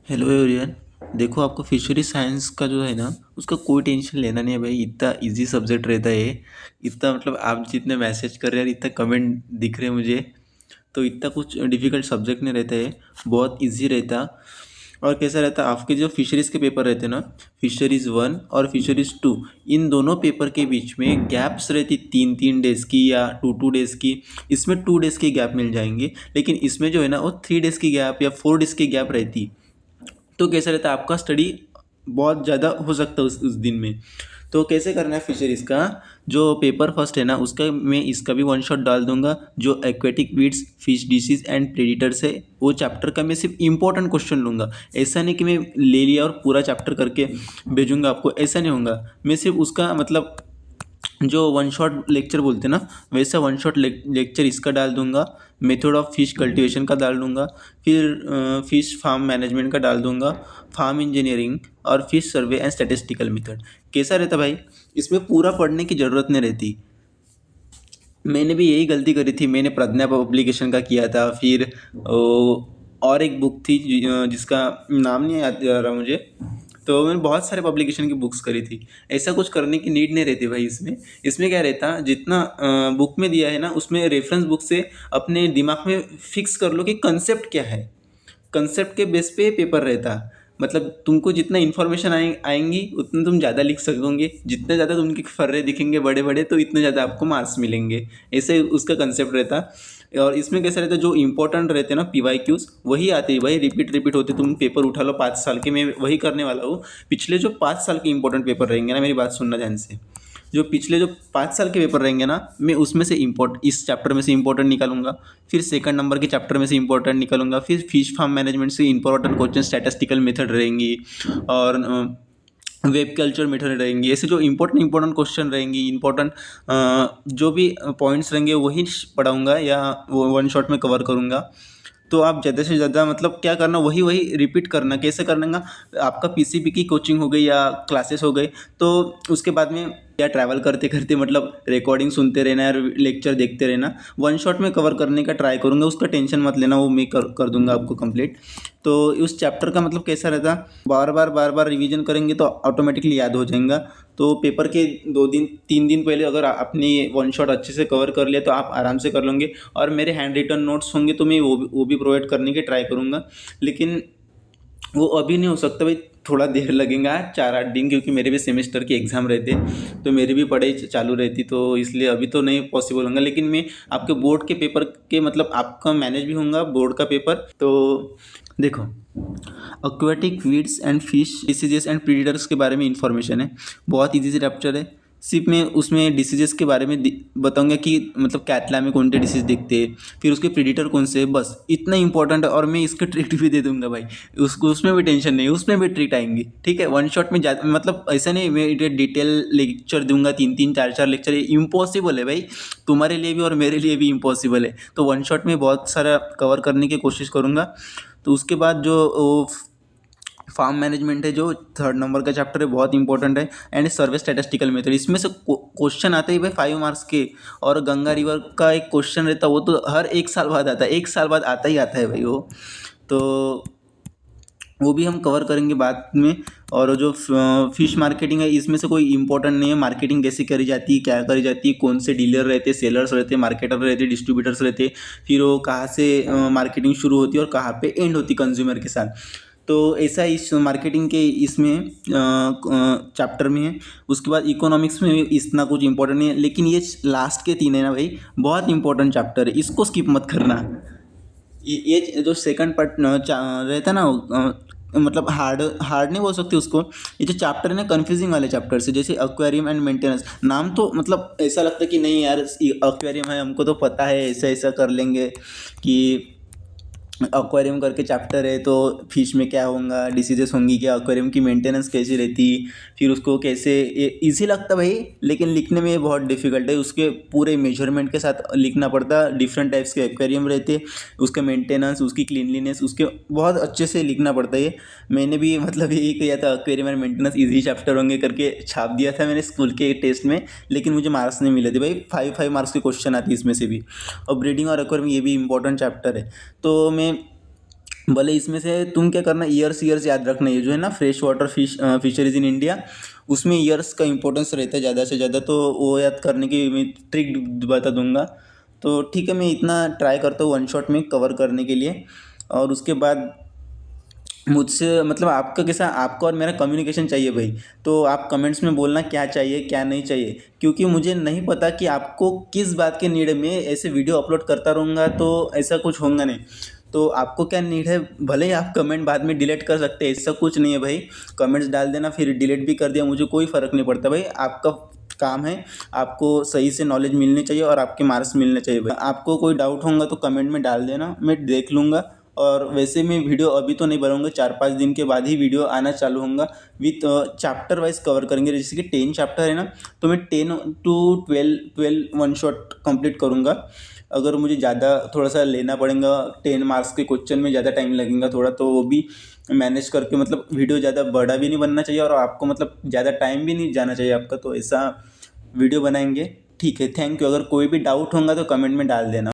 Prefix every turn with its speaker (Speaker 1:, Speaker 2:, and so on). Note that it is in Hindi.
Speaker 1: Hello everyone. देखो, आपको फिशरी साइंस का जो है ना, उसका कोई टेंशन लेना नहीं है भाई। इतना इजी सब्जेक्ट रहता है ये। इतना मतलब आप जितने मैसेज कर रहे हैं, इतना कमेंट दिख रहे हैं मुझे, तो इतना कुछ डिफ़िकल्ट सब्जेक्ट नहीं रहता है। बहुत इजी रहता। और कैसा रहता, आपके जो फिशरीज़ के पेपर रहते हैं ना, फिशरीज़ 1 और फिशरीज़ 2, इन दोनों पेपर के बीच में गैप्स रहती 3-3 डेज़ की या 2-2 डेज़ की। इसमें 2 डेज़ की गैप मिल जाएंगे, लेकिन इसमें जो है ना, वो 3 डेज़ की गैप या 4 डेज़ की गैप रहती। तो कैसा रहता है, आपका स्टडी बहुत ज़्यादा हो सकता है उस दिन में। तो कैसे करना है फिशरीज़ का, जो पेपर फर्स्ट है ना, उसका मैं इसका भी वन शॉट डाल दूंगा। जो aquatic weeds, fish disease and predators है, वो चैप्टर का मैं सिर्फ इंपॉर्टेंट क्वेश्चन लूँगा। ऐसा नहीं कि मैं ले लिया और पूरा चैप्टर करके भेजूंगा आपको, ऐसा नहीं होगा। मैं सिर्फ उसका मतलब जो वन शॉट लेक्चर बोलते हैं ना, वैसा वन शॉट लेक्चर इसका डाल दूंगा। मेथड ऑफ फिश कल्टीवेशन का डाल दूंगा। फिर फिश फार्म मैनेजमेंट का डाल दूंगा। फार्म इंजीनियरिंग और fish survey and statistical method. कैसा रहता भाई, इसमें पूरा पढ़ने की ज़रूरत नहीं रहती। मैंने भी यही गलती करी थी। मैंने प्रज्ञा पब्लिकेशन का किया था। फिर और एक बुक थी जिसका नाम नहीं याद आ रहा मुझे। तो मैंने बहुत सारे पब्लिकेशन की बुक्स करी थी। ऐसा कुछ करने की नीड नहीं रहती भाई इसमें। इसमें क्या रहता, जितना बुक में दिया है ना, उसमें रेफरेंस बुक से अपने दिमाग में फिक्स कर लो कि कंसेप्ट क्या है। कंसेप्ट के बेस पे पेपर रहता। मतलब तुमको जितना इन्फॉर्मेशन आएंगी, उतना तुम ज़्यादा लिख सकोगे। जितने ज़्यादा तुमके फर्रे दिखेंगे बड़े बड़े, तो इतने ज़्यादा आपको मार्क्स मिलेंगे। ऐसे उसका कंसेप्ट रहता। और इसमें कैसा रहता, जो इंपॉर्टेंट रहते हैं ना PYQs, वही आते हैं भाई। रिपीट रिपीट होते। तुम पेपर उठा लो 5 साल के, मैं वही करने वाला हूँ। पिछले जो 5 साल के इंपॉर्टेंट पेपर रहेंगे ना, मेरी बात सुनना ध्यान से। जो पिछले जो 5 साल के पेपर रहेंगे ना, मैं उसमें से इस चैप्टर में से इंपॉर्टेंट निकालूंगा। फिर सेकंड नंबर के चैप्टर में से इंपॉर्टेंट निकालूंगा। फिर फिश फार्म मैनेजमेंट से इंपॉर्टेंट क्वेश्चन, स्टैटिस्टिकल मेथड रहेंगी। और वेब कल्चर मेथड रहेंगी। ऐसे जो इंपॉर्टेंट क्वेश्चन रहेंगी, इंपॉर्टेंट जो भी पॉइंट्स रहेंगे, वही पढ़ाऊँगा या वो वन शॉट में कवर करूँगा। तो आप ज़्यादा से ज़्यादा मतलब क्या करना, वही वही रिपीट करना। कैसे करना का, आपका PCB की कोचिंग हो गई या क्लासेस हो गई, तो उसके बाद में या ट्रैवल करते करते मतलब रिकॉर्डिंग सुनते रहना और लेक्चर देखते रहना। वन शॉट में कवर करने का ट्राई करूँगा। उसका टेंशन मत लेना, वो मैं कर दूंगा आपको कंप्लीट। तो उस चैप्टर का मतलब कैसा रहता, बार बार रिवीजन करेंगे तो ऑटोमेटिकली याद हो जाएगा। तो पेपर के 2 दिन 3 दिन पहले अगर आपने वन शॉट अच्छे से कवर कर लिया, तो आप आराम से कर लेंगे। और मेरे हैंड रिटन नोट्स होंगे तो मैं वो भी प्रोवाइड करने की ट्राई करूँगा। लेकिन वो अभी नहीं हो सकता भाई, थोड़ा देर लगेगा 4-8 दिन, क्योंकि मेरे भी सेमेस्टर के एग्ज़ाम रहते। तो मेरी भी पढ़ाई चालू रहती, तो इसलिए अभी तो नहीं पॉसिबल होगा। लेकिन मैं आपके बोर्ड के पेपर के मतलब आपका मैनेज भी होगा बोर्ड का पेपर। तो देखो, aquatic weeds and fish diseases and predators के बारे में इंफॉर्मेशन है। बहुत ईजी से चैप्टर है। सिर्फ मैं उसमें डिसीजेस के बारे में बताऊंगा कि मतलब कैटला में कौन से डिसीज दिखते हैं, फिर उसके प्रीडेटर कौन से है, बस इतना इंपॉर्टेंट है। और मैं इसके ट्रिक भी दे दूंगा भाई। उसको उसमें भी टेंशन नहीं, उसमें भी ट्रिक आएंगी। ठीक है, वन शॉट में मतलब ऐसा नहीं मैं डिटेल लेक्चर दूंगा। 3-3 4-4 लेक्चर, ये इम्पॉसिबल है भाई। तुम्हारे लिए भी और मेरे लिए भी इम्पॉसिबल है। तो वन शॉट में बहुत सारा कवर करने की कोशिश करूँगा। तो उसके बाद जो फार्म मैनेजमेंट है, जो 3rd नंबर का चैप्टर है, बहुत इंपॉर्टेंट है। एंड सर्वे स्टैटिस्टिकल मेथड, इसमें से क्वेश्चन आते ही भाई 5 मार्क्स के। और गंगा रिवर का एक क्वेश्चन रहता है, वो तो हर 1 साल बाद आता है। 1 साल बाद आता ही आता है भाई वो। तो वो भी हम कवर करेंगे बाद में। और जो फिश मार्केटिंग है, इसमें से कोई इंपॉर्टेंट नहीं है। मार्केटिंग कैसे करी जाती है, क्या करी जाती है, कौन से डीलर रहते, सेलर्स रहते, मार्केटर रहते, डिस्ट्रीब्यूटर्स रहते, फिर वो कहाँ से मार्केटिंग शुरू होती है और कहाँ पे एंड होती कंज्यूमर के साथ। तो ऐसा इस मार्केटिंग के इसमें चैप्टर में है। उसके बाद इकोनॉमिक्स में इतना कुछ इंपॉर्टेंट नहीं है। लेकिन ये लास्ट के 3 है ना भाई, बहुत इंपॉर्टेंट चैप्टर है, इसको स्किप मत करना। ये जो सेकंड पार्ट रहता है ना, मतलब हार्ड हार्ड नहीं बोल सकते उसको। ये जो चैप्टर है ना, कन्फ्यूजिंग वाले चैप्टर से, जैसे एक्वेरियम एंड मेंटेनेंस। नाम तो मतलब ऐसा लगता है कि नहीं यार, एक्वेरियम है, हमको तो पता है, ऐसा ऐसा कर लेंगे कि एक्वेरियम करके चैप्टर है, तो फिश में क्या होगा, डिसीजेस होंगी क्या, एक्वेरियम की मेंटेनेंस कैसी रहती, फिर उसको कैसे। ये इजी लगता भाई, लेकिन लिखने में ये बहुत डिफिकल्ट है। उसके पूरे मेजरमेंट के साथ लिखना पड़ता। डिफरेंट टाइप्स के एक्वेरियम रहते, उसका मेंटेनेंस, उसकी क्लीनलीनेस, उसके बहुत अच्छे से लिखना पड़ता है। मैंने भी मतलब यही किया था, aquarium and maintenance easy chapter होंगे करके छाप दिया था मैंने स्कूल के टेस्ट में। लेकिन मुझे मार्क्स नहीं मिले थे भाई। 5-5 मार्क्स के क्वेश्चन आते हैं इसमें से भी। और ब्रीडिंग और एक्वेरियम, ये भी इंपॉर्टेंट चैप्टर है। तो मैं भले इसमें से तुम क्या करना, ईयर्स ईयर्स याद रखना, ये जो है ना fresh water fisheries in India, उसमें ईयर्स का इंपॉर्टेंस रहता है ज़्यादा से ज़्यादा, तो वो याद करने की मैं ट्रिक बता दूंगा। तो ठीक है, मैं इतना ट्राई करता हूँ वन शॉट में कवर करने के लिए। और उसके बाद मुझसे मतलब आपका कैसा, आपका और मेरा कम्युनिकेशन चाहिए भाई। तो आप कमेंट्स में बोलना क्या चाहिए क्या नहीं चाहिए, क्योंकि मुझे नहीं पता कि आपको किस बात की नीड है। मैं ऐसे वीडियो अपलोड करता रहूँगा तो ऐसा कुछ होगा नहीं। तो आपको क्या नीड है, भले ही आप कमेंट बाद में डिलीट कर सकते हैं, ऐसा कुछ नहीं है भाई। कमेंट्स डाल देना फिर डिलीट भी कर दिया, मुझे कोई फ़र्क नहीं पड़ता भाई। आपका काम है, आपको सही से नॉलेज मिलनी चाहिए और आपके मार्क्स मिलने चाहिए भाई। आपको कोई डाउट होगा तो कमेंट में डाल देना, मैं देख लूँगा। और वैसे मैं वीडियो अभी तो नहीं बनाऊंगा, 4-5 दिन के बाद ही वीडियो आना चालू होगा। विथ चैप्टर वाइज कवर करेंगे, जैसे कि 10 चैप्टर है ना, तो मैं 10 to 12 वन शॉट कंप्लीट करूँगा। अगर मुझे ज़्यादा थोड़ा सा लेना पड़ेगा, 10 मार्क्स के क्वेश्चन में ज़्यादा टाइम लगेगा थोड़ा, तो वो भी मैनेज करके, मतलब वीडियो ज़्यादा बड़ा भी नहीं बनना चाहिए और आपको मतलब ज़्यादा टाइम भी नहीं जाना चाहिए आपका, तो ऐसा वीडियो बनाएंगे। ठीक है, थैंक यू। अगर कोई भी डाउट होगा तो कमेंट में डाल देना।